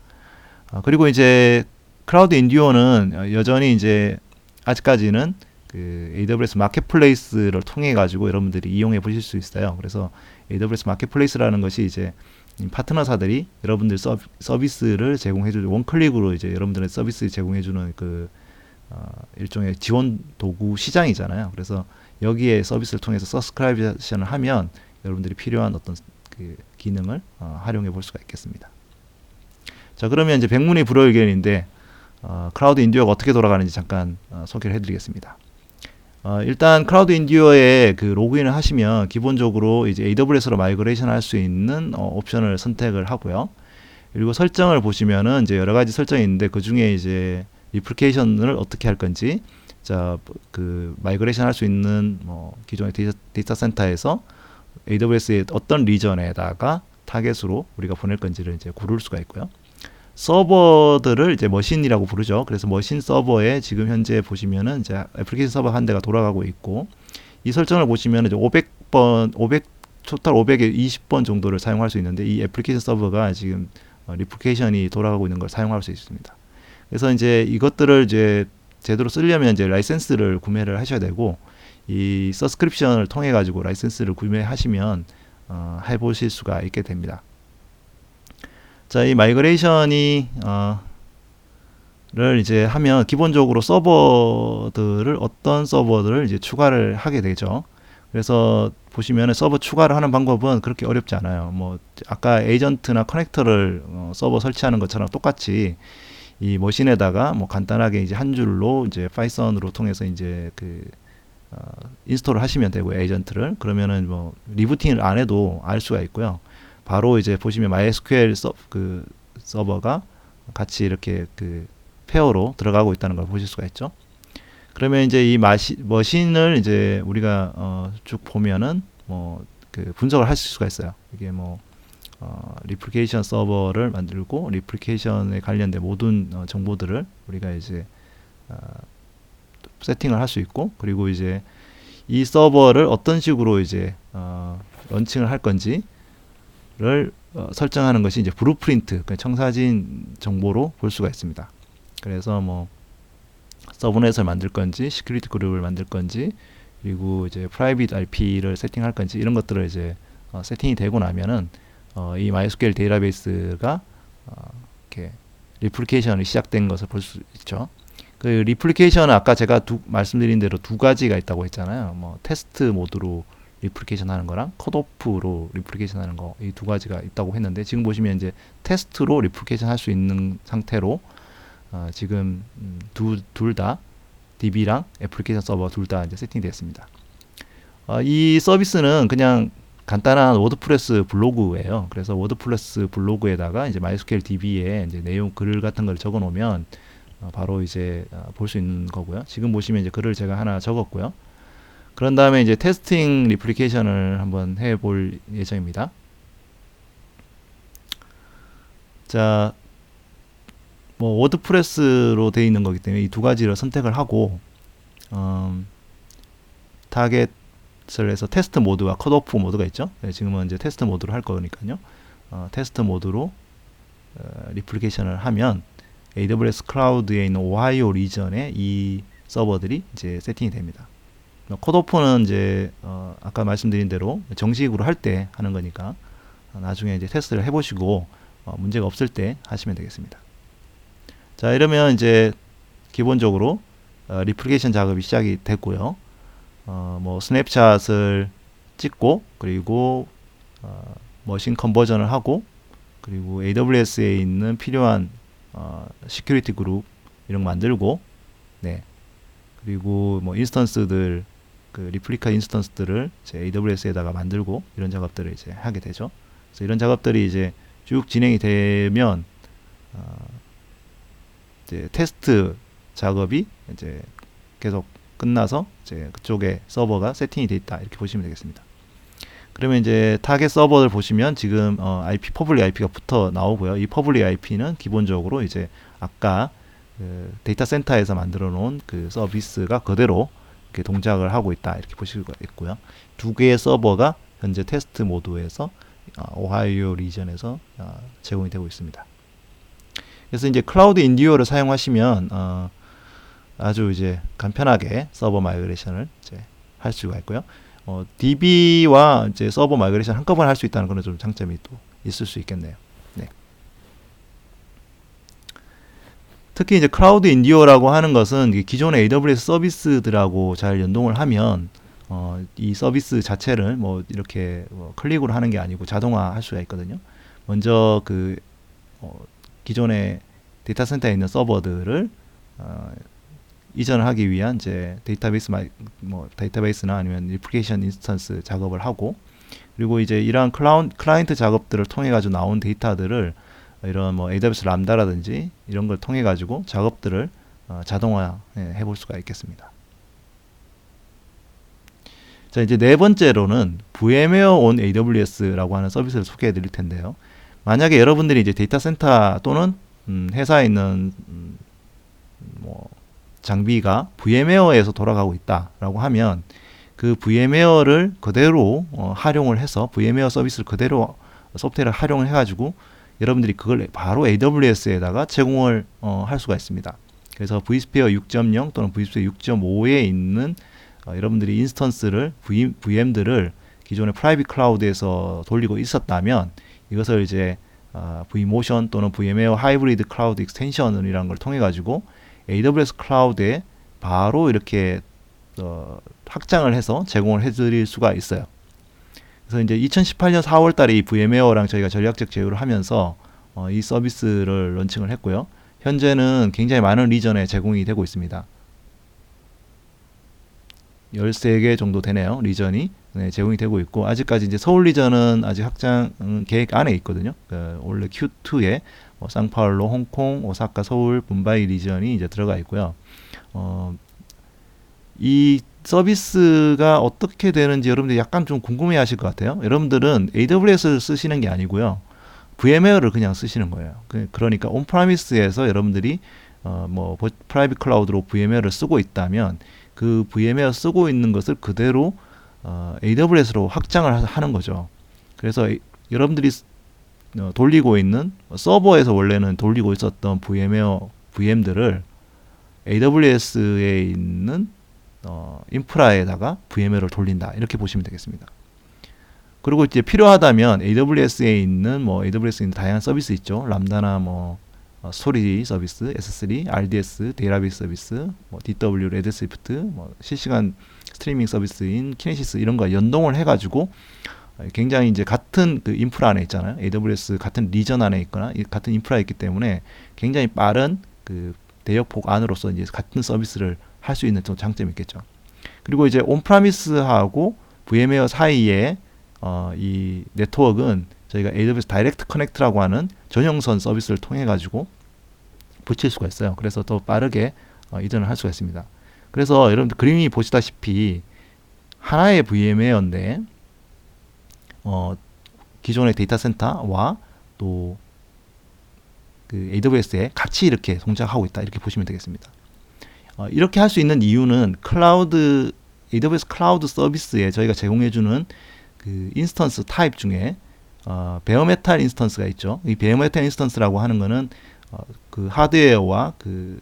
그리고 이제 클라우드 인듀어는 여전히 이제 아직까지는 그 AWS 마켓플레이스를 통해 가지고 여러분들이 이용해 보실 수 있어요. 그래서 AWS 마켓플레이스라는 것이 이제 파트너사들이 여러분들 서비스를 제공해주는 원클릭으로 이제 여러분들의 서비스 제공해주는 그 일종의 지원 도구 시장이잖아요. 그래서 여기에 서비스를 통해서 서브스크라이브션을 하면 여러분들이 필요한 어떤 그 기능을 활용해 볼 수가 있겠습니다. 자, 그러면 이제 백문이 불여일견인데 클라우드 인듀어가 어떻게 돌아가는지 잠깐 소개를 해드리겠습니다. 일단 클라우드 인디어에 그 로그인을 하시면 기본적으로 이제 AWS로 마이그레이션 할 수 있는 옵션을 선택을 하고요. 그리고 설정을 보시면은 이제 여러 가지 설정이 있는데 그 중에 이제 리플리케이션을 어떻게 할 건지, 자, 그 마이그레이션 할 수 있는 뭐 기존의 데이터 센터에서 AWS의 어떤 리전에다가 타겟으로 우리가 보낼 건지를 이제 고를 수가 있고요. 서버들을 이제 머신이라고 부르죠. 그래서 머신 서버에 지금 현재 보시면은 이제 애플리케이션 서버 한 대가 돌아가고 있고, 이 설정을 보시면 이제 500번, 500 토탈 500에 20번 정도를 사용할 수 있는데, 이 애플리케이션 서버가 지금 리플리케이션이 돌아가고 있는 걸 사용할 수 있습니다. 그래서 이제 이것들을 이제 제대로 쓰려면 이제 라이센스를 구매를 하셔야 되고, 이 서스크립션을 통해 가지고 라이센스를 구매하시면 해보실 수가 있게 됩니다. 자, 이 마이그레이션이 를 이제 하면 기본적으로 서버들을 어떤 서버들을 이제 추가를 하게 되죠. 그래서 보시면은 서버 추가를 하는 방법은 그렇게 어렵지 않아요. 뭐 아까 에이전트나 커넥터를 서버 설치하는 것처럼 똑같이 이 머신에다가 뭐 간단하게 이제 한 줄로 이제 파이썬으로 통해서 이제 그 인스톨을 하시면 되고요. 에이전트를. 그러면은 뭐 리부팅을 안 해도 알 수가 있고요. 바로 이제 보시면 MySQL 그 서버가 같이 이렇게 그 페어로 들어가고 있다는 걸 보실 수가 있죠. 그러면 이제 이 머신을 이제 우리가 쭉 보면은 뭐 그 분석을 할 수가 있어요. 이게 뭐 리플리케이션 서버를 만들고 리플리케이션에 관련된 모든 정보들을 우리가 이제 세팅을 할 수 있고, 그리고 이제 이 서버를 어떤 식으로 이제 런칭을 할 건지를 설정하는 것이 이제 블루프린트, 그러니까 청사진 정보로 볼 수가 있습니다. 그래서 뭐 서브넷을 만들 건지, 시큐리티 그룹을 만들 건지, 그리고 이제 프라이빗 RP를 세팅할 건지, 이런 것들을 이제 세팅이 되고 나면은 이 MySQL 데이터베이스가 이렇게 리플리케이션이 시작된 것을 볼 수 있죠. 그 리플리케이션은 아까 제가 말씀드린 대로 두 가지가 있다고 했잖아요. 뭐 테스트 모드로 리플리케이션 하는 거랑 컷오프로 리플리케이션 하는 거, 이 두 가지가 있다고 했는데, 지금 보시면 이제 테스트로 리플리케이션 할 수 있는 상태로 지금 둘 다 DB랑 애플리케이션 서버 둘 다 이제 세팅되었습니다. 이 서비스는 그냥 간단한 워드프레스 블로그예요. 그래서 워드프레스 블로그에다가 이제 MySQL DB에 이제 내용 글 같은 걸 적어 놓으면 바로 이제 볼 수 있는 거고요. 지금 보시면 이제 글을 제가 하나 적었고요. 그런 다음에 이제 테스팅 리플리케이션을 한번 해볼 예정입니다. 자, 뭐 워드프레스로 되어 있는 거기 때문에 이 두 가지를 선택을 하고 타겟을 해서 테스트 모드와 컷오프 모드가 있죠. 네, 지금은 이제 테스트 모드로 할 거니까요. 테스트 모드로 리플리케이션을 하면 AWS 클라우드에 있는 오하이오 리전에 이 서버들이 이제 세팅이 됩니다. 컷오프는 이제 아까 말씀드린 대로 정식으로 할 때 하는 거니까 나중에 이제 테스트를 해보시고 문제가 없을 때 하시면 되겠습니다. 자, 이러면 이제 기본적으로 리플리케이션 작업이 시작이 됐고요. 뭐 스냅샷을 찍고, 그리고 머신 컨버전을 하고, 그리고 AWS에 있는 필요한 시큐리티 그룹 이런 거 만들고, 네, 그리고 뭐 인스턴스들, 그 리플리카 인스턴스들을 이제 AWS에다가 만들고, 이런 작업들을 이제 하게 되죠. 그래서 이런 작업들이 이제 쭉 진행이 되면 이제 테스트 작업이 이제 계속 끝나서 이제 그쪽에 서버가 세팅이 되어 있다, 이렇게 보시면 되겠습니다. 그러면 이제 타겟 서버를 보시면 지금 IP 퍼블릭 IP가 붙어 나오고요. 이 퍼블릭 IP는 기본적으로 이제 아까 그 데이터 센터에서 만들어 놓은 그 서비스가 그대로 이렇게 동작을 하고 있다, 이렇게 보실 수가 있고요. 두 개의 서버가 현재 테스트 모드에서 오하이오 리전에서 제공이 되고 있습니다. 그래서 이제 클라우드 인디오를 사용하시면 아주 이제 간편하게 서버 마이그레이션을 이제 할 수가 있고요. DB와 이제 서버 마이그레이션 한꺼번에 할 수 있다는 그런 좀 장점이 또 있을 수 있겠네요. 네. 특히 이제 클라우드 인디오라고 하는 것은 기존의 AWS 서비스들하고 잘 연동을 하면 이 서비스 자체를 뭐 이렇게 클릭으로 하는 게 아니고 자동화 할 수가 있거든요. 먼저 그 기존의 데이터 센터에 있는 서버들을 이전을 하기 위한 이제 데이터베이스나 아니면 리플리케이션 인스턴스 작업을 하고, 그리고 이제 이러한 클라이언트 작업들을 통해 가지고 나온 데이터들을 이런 뭐 AWS 람다라든지 이런 걸 통해 가지고 작업들을 자동화 해볼 수가 있겠습니다. 자, 이제 네 번째로는 VMware on AWS라고 하는 서비스를 소개해 드릴 텐데요. 만약에 여러분들이 이제 데이터 센터 또는 회사에 있는 뭐 장비가 VMware에서 돌아가고 있다라고 하면, 그 VMware를 그대로 활용을 해서 VMware 서비스를 그대로 소프트웨어를 활용을 해가지고 여러분들이 그걸 바로 AWS에다가 제공을 할 수가 있습니다. 그래서 vSphere 6.0 또는 vSphere 6.5에 있는 여러분들이 인스턴스를 VM들을 기존의 프라이빗 클라우드에서 돌리고 있었다면, 이것을 이제 vMotion 또는 VMware 하이브리드 클라우드 익스텐션이라는 걸 통해 가지고 AWS 클라우드에 바로 이렇게 확장을 해서 제공을 해드릴 수가 있어요. 그래서 이제 2018년 4월 달에 이 VMware랑 저희가 전략적 제휴를 하면서 이 서비스를 런칭을 했고요. 현재는 굉장히 많은 리전에 제공이 되고 있습니다. 13개 정도 되네요. 리전이 제공이 되고 있고, 아직까지 이제 서울 리전은 아직 확장 계획 안에 있거든요. 원래 Q2에 상파울로, 홍콩, 오사카, 서울, 뭄바이 리전이 이제 들어가 있고요. 이 서비스가 어떻게 되는지 여러분들이 약간 좀 궁금해 하실 것 같아요. 여러분들은 AWS를 쓰시는 게 아니고요. VMware를 그냥 쓰시는 거예요. 그러니까 온프라미스에서 여러분들이 프라이빗 클라우드로 VMware를 쓰고 있다면, 그 VMware 쓰고 있는 것을 그대로 AWS로 확장을 하는 거죠. 그래서 여러분들이 돌리고 있는 서버에서 원래는 돌리고 있었던 VM들을 AWS에 있는 인프라에다가 VMware를 돌린다, 이렇게 보시면 되겠습니다. 그리고 이제 필요하다면 AWS에 있는 다양한 서비스 있죠. 람다나 스토리지 서비스, S3, RDS, 데이터베이스 서비스, DW, 레드스위프트, 실시간 스트리밍 서비스인 키네시스, 이런 거 연동을 해가지고 굉장히 이제 같은 그 인프라 안에 있잖아요. AWS 같은 리전 안에 있거나 같은 인프라에 있기 때문에 굉장히 빠른 그 대역폭 안으로서 이제 같은 서비스를 할 수 있는 좀 장점이 있겠죠. 그리고 이제 온프라미스하고 VMware 사이에 이 네트워크는 저희가 AWS 다이렉트 커넥트라고 하는 전용선 서비스를 통해 가지고 붙일 수가 있어요. 그래서 더 빠르게 이전을 할 수가 있습니다. 그래서 여러분들 그림이 보시다시피 하나의 VMware인데 기존의 데이터 센터와 또 그 AWS에 같이 이렇게 동작하고 있다, 이렇게 보시면 되겠습니다. 이렇게 할 수 있는 이유는 AWS 클라우드 서비스에 저희가 제공해주는 그 인스턴스 타입 중에 베어메탈 인스턴스가 있죠. 이 베어메탈 인스턴스라고 하는 거는 그 하드웨어와 그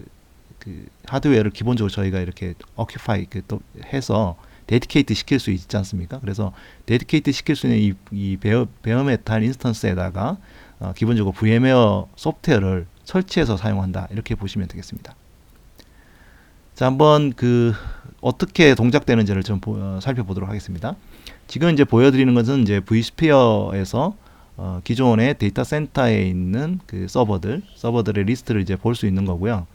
하드웨어를 기본적으로 저희가 이렇게 occupy 해서 데디케이트 시킬 수 있지 않습니까? 그래서 데디케이트 시킬 수 있는 이 베어메탈 인스턴스에다가 기본적으로 VMware 소프트웨어를 설치해서 사용한다, 이렇게 보시면 되겠습니다. 자, 한번 어떻게 동작되는지를 좀 살펴보도록 하겠습니다. 지금 이제 보여드리는 것은 이제 vSphere에서 기존의 데이터 센터에 있는 그 서버들의 리스트를 이제 볼 수 있는 거고요.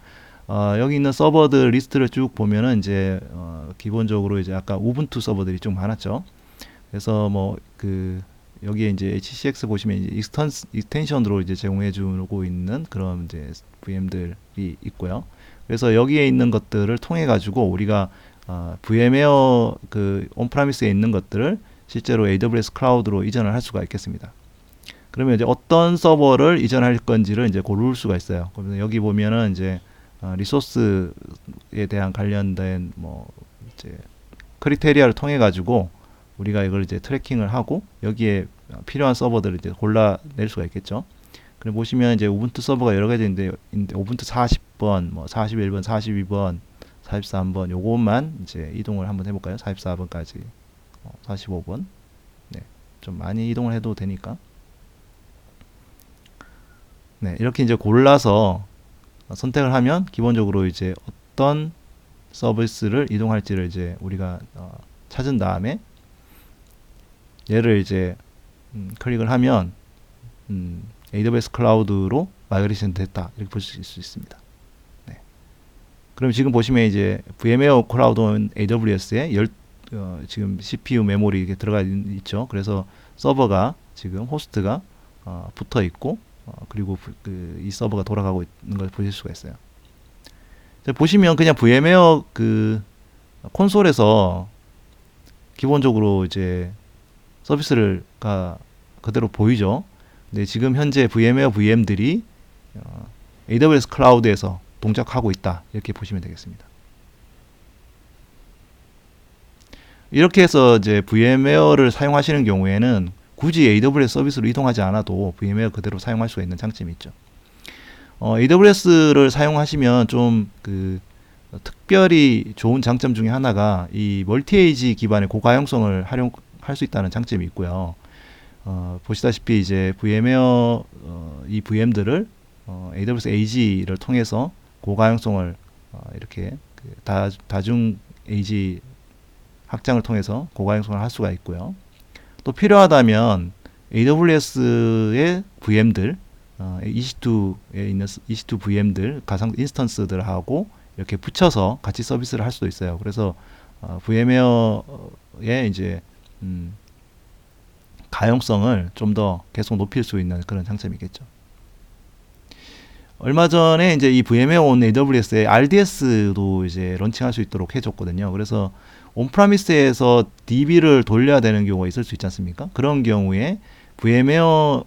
여기 있는 서버들 리스트를 쭉 보면은 이제 기본적으로 이제 아까 우분투 서버들이 좀 많았죠. 그래서 여기에 이제 HCX 보시면 이제 익스텐션으로 이제 제공해 주고 있는 그런 이제 VM들이 있고요. 그래서 여기에 있는 것들을 통해 가지고 우리가 VMware 온프라미스에 있는 것들을 실제로 AWS 클라우드로 이전을 할 수가 있겠습니다. 그러면 이제 어떤 서버를 이전할 건지를 이제 고를 수가 있어요. 그러면 여기 보면은 이제 리소스에 대한 관련된 이제 크리테리아를 통해 가지고 우리가 이걸 이제 트래킹을 하고 여기에 필요한 서버들을 이제 골라낼 수가 있겠죠. 그럼 보시면 이제 우분투 서버가 여러 가지 있는데 우분투 40번, 41번, 42번, 43번 요것만 이제 이동을 한번 해볼까요? 44번까지, 45번. 네, 좀 많이 이동을 해도 되니까. 네, 이렇게 이제 골라서 선택을 하면 기본적으로 이제 어떤 서비스를 이동할지를 이제 우리가 찾은 다음에 얘를 이제 클릭을 하면 AWS 클라우드로 마이그레이션 됐다, 이렇게 보실 수 있습니다. 네. 그럼 지금 보시면 이제 VMware 클라우드 온 AWS에 지금 CPU 메모리 이렇게 들어가 있죠. 그래서 서버가 지금 호스트가 붙어 있고 그리고 이 서버가 돌아가고 있는 걸 보실 수가 있어요. 보시면 그냥 VMware 그 콘솔에서 기본적으로 이제 서비스가 그대로 보이죠. 근데 지금 현재 VMware VM들이 AWS 클라우드에서 동작하고 있다, 이렇게 보시면 되겠습니다. 이렇게 해서 이제 VMware를 사용하시는 경우에는 굳이 AWS 서비스로 이동하지 않아도 VMware 그대로 사용할 수가 있는 장점이 있죠. AWS를 사용하시면 좀 특별히 좋은 장점 중에 하나가 이 멀티에이지 기반의 고가용성을 활용할 수 있다는 장점이 있고요. 보시다시피 이제 VMware 이 VM들을 AWS AG를 통해서 고가용성을 이렇게 다중 AG 확장을 통해서 고가용성을 할 수가 있고요. 또 필요하다면 AWS의 VM들, EC2에 있는 EC2 VM들, 가상 인스턴스들하고 이렇게 붙여서 같이 서비스를 할 수도 있어요. 그래서 VMware의 이제 가용성을 좀 더 계속 높일 수 있는 그런 장점이겠죠. 얼마 전에 이제 이 VMware 온 AWS에 RDS도 이제 런칭할 수 있도록 해줬거든요. 그래서 온프라미스에서 DB를 돌려야 되는 경우가 있을 수 있지 않습니까? 그런 경우에 VMware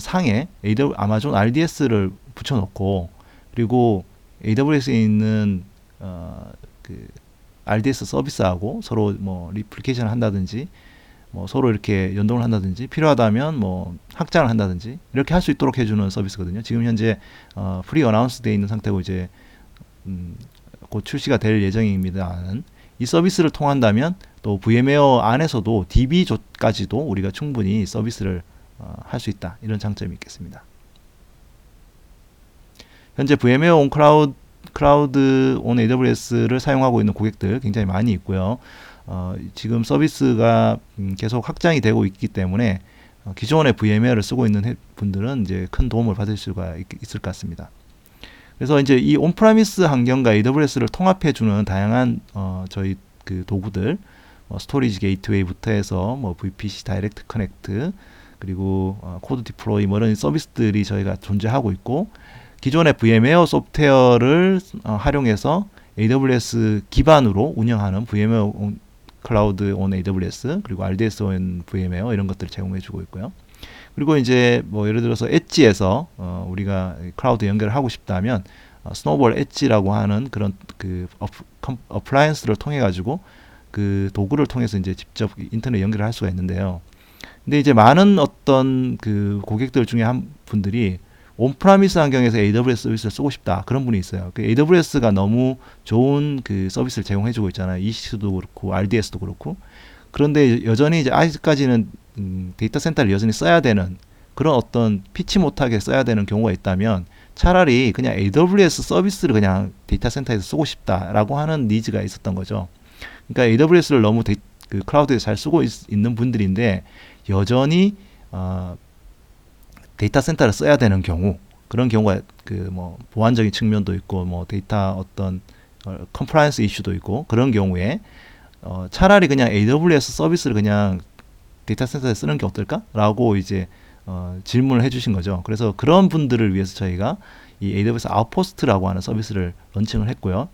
상에 아마존 RDS를 붙여놓고 그리고 AWS에 있는 RDS 서비스하고 서로 뭐 리플리케이션을 한다든지 뭐 서로 이렇게 연동을 한다든지 필요하다면 뭐 확장을 한다든지 이렇게 할 수 있도록 해주는 서비스거든요. 지금 현재 프리 어나운스 되어 있는 상태고 이제 곧 출시가 될 예정입니다만 이 서비스를 통한다면 또 VMware 안에서도 DB까지도 우리가 충분히 서비스를 할 수 있다, 이런 장점이 있겠습니다. 현재 VMware 온 클라우드 온 AWS를 사용하고 있는 고객들 굉장히 많이 있고요. 지금 서비스가 계속 확장이 되고 있기 때문에 기존의 VMware를 쓰고 있는 분들은 이제 큰 도움을 받을 수가 있을 것 같습니다. 그래서 이제 이 온프라미스 환경과 AWS를 통합해주는 다양한 저희 도구들, 스토리지 게이트웨이부터 해서 뭐 VPC 다이렉트 커넥트 그리고 코드 디플로이 뭐 이런 서비스들이 저희가 존재하고 있고 기존의 VMware 소프트웨어를 활용해서 AWS 기반으로 운영하는 VMware 클라우드 온 AWS 그리고 RDS 온 VMware 이런 것들을 제공해주고 있고요. 그리고 이제 뭐 예를 들어서 엣지에서 우리가 클라우드 연결을 하고 싶다면 스노우볼 엣지라고 하는 그런 어플라이언스를 통해 가지고 그 도구를 통해서 이제 직접 인터넷 연결을 할 수가 있는데요. 근데 이제 많은 어떤 고객들 중에 한 분들이 온프라미스 환경에서 AWS 서비스를 쓰고 싶다, 그런 분이 있어요. AWS가 너무 좋은 서비스를 제공해주고 있잖아요. EC2도 그렇고 RDS도 그렇고. 그런데 여전히 이제 아직까지는 데이터 센터를 여전히 써야 되는 그런 어떤 피치 못하게 써야 되는 경우가 있다면 차라리 그냥 AWS 서비스를 그냥 데이터 센터에서 쓰고 싶다라고 하는 니즈가 있었던 거죠. 그러니까 AWS를 너무 클라우드에서 잘 쓰고 있는 분들인데 여전히 데이터 센터를 써야 되는 경우, 그런 경우가 뭐 보안적인 측면도 있고 뭐 데이터 어떤 컴플라이언스 이슈도 있고 그런 경우에 차라리 그냥 AWS 서비스를 그냥 데이터 센터에 쓰는 게 어떨까라고 이제 질문을 해주신 거죠. 그래서 그런 분들을 위해서 저희가 이 AWS 아웃포스트라고 하는 서비스를 런칭을 했고요.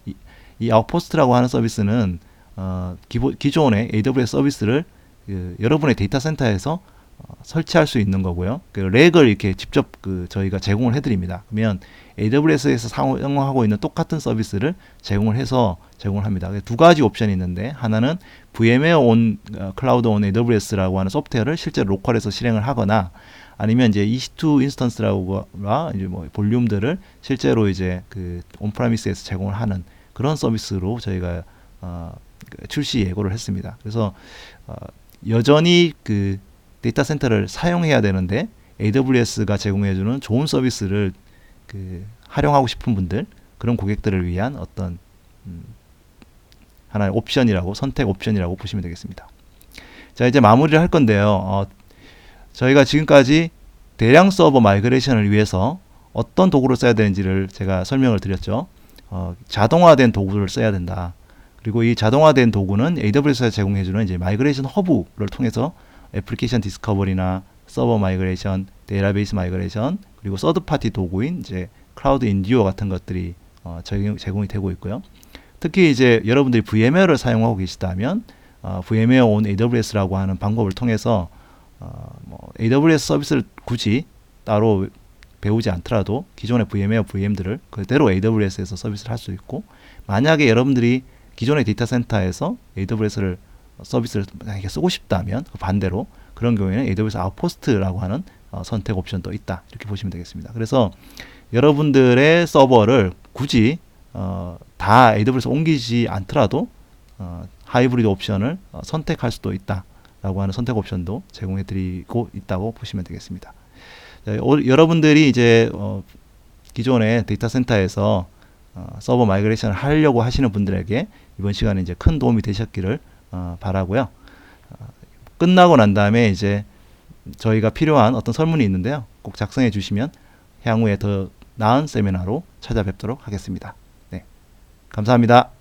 이 아웃포스트라고 하는 서비스는 기존의 AWS 서비스를 여러분의 데이터 센터에서 설치할 수 있는 거고요. 렉을 이렇게 직접 저희가 제공을 해드립니다. 그러면 AWS에서 사용하고 있는 똑같은 서비스를 제공을 합니다. 두 가지 옵션이 있는데 하나는 VMware 온 클라우드 온 AWS라고 하는 소프트웨어를 실제로 로컬에서 실행을 하거나 아니면 이제 EC2 인스턴스라고가 이제 뭐 볼륨들을 실제로 이제 온프라미스에서 제공을 하는 그런 서비스로 저희가 출시 예고를 했습니다. 그래서 여전히 데이터 센터를 사용해야 되는데 AWS가 제공해주는 좋은 서비스를 활용하고 싶은 분들, 그런 고객들을 위한 어떤 하나의 옵션이라고, 선택 옵션이라고 보시면 되겠습니다. 자, 이제 마무리를 할 건데요. 저희가 지금까지 대량 서버 마이그레이션을 위해서 어떤 도구를 써야 되는지를 제가 설명을 드렸죠. 자동화된 도구를 써야 된다. 그리고 이 자동화된 도구는 AWS가 제공해주는 이제 마이그레이션 허브를 통해서 애플리케이션 디스커버리나 서버 마이그레이션, 데이터베이스 마이그레이션, 그리고 서드 파티 도구인 이제 클라우드 인디오 같은 것들이 제공이 되고 있고요. 특히 이제 여러분들이 VMware를 사용하고 계시다면 VMware on AWS라고 하는 방법을 통해서 AWS 서비스를 굳이 따로 배우지 않더라도 기존의 VMware VM들을 그대로 AWS에서 서비스를 할 수 있고, 만약에 여러분들이 기존의 데이터 센터에서 AWS를 서비스를 만약에 쓰고 싶다면 반대로 그런 경우에는 AWS 아웃포스트라고 하는 선택 옵션도 있다, 이렇게 보시면 되겠습니다. 그래서 여러분들의 서버를 굳이 다 AWS 옮기지 않더라도 하이브리드 옵션을 선택할 수도 있다라고 하는 선택 옵션도 제공해 드리고 있다고 보시면 되겠습니다. 여러분들이 이제 기존의 데이터 센터에서 서버 마이그레이션을 하려고 하시는 분들에게 이번 시간에 이제 큰 도움이 되셨기를 바라고요. 끝나고 난 다음에 이제 저희가 필요한 어떤 설문이 있는데요. 꼭 작성해 주시면 향후에 더 나은 세미나로 찾아뵙도록 하겠습니다. 네, 감사합니다.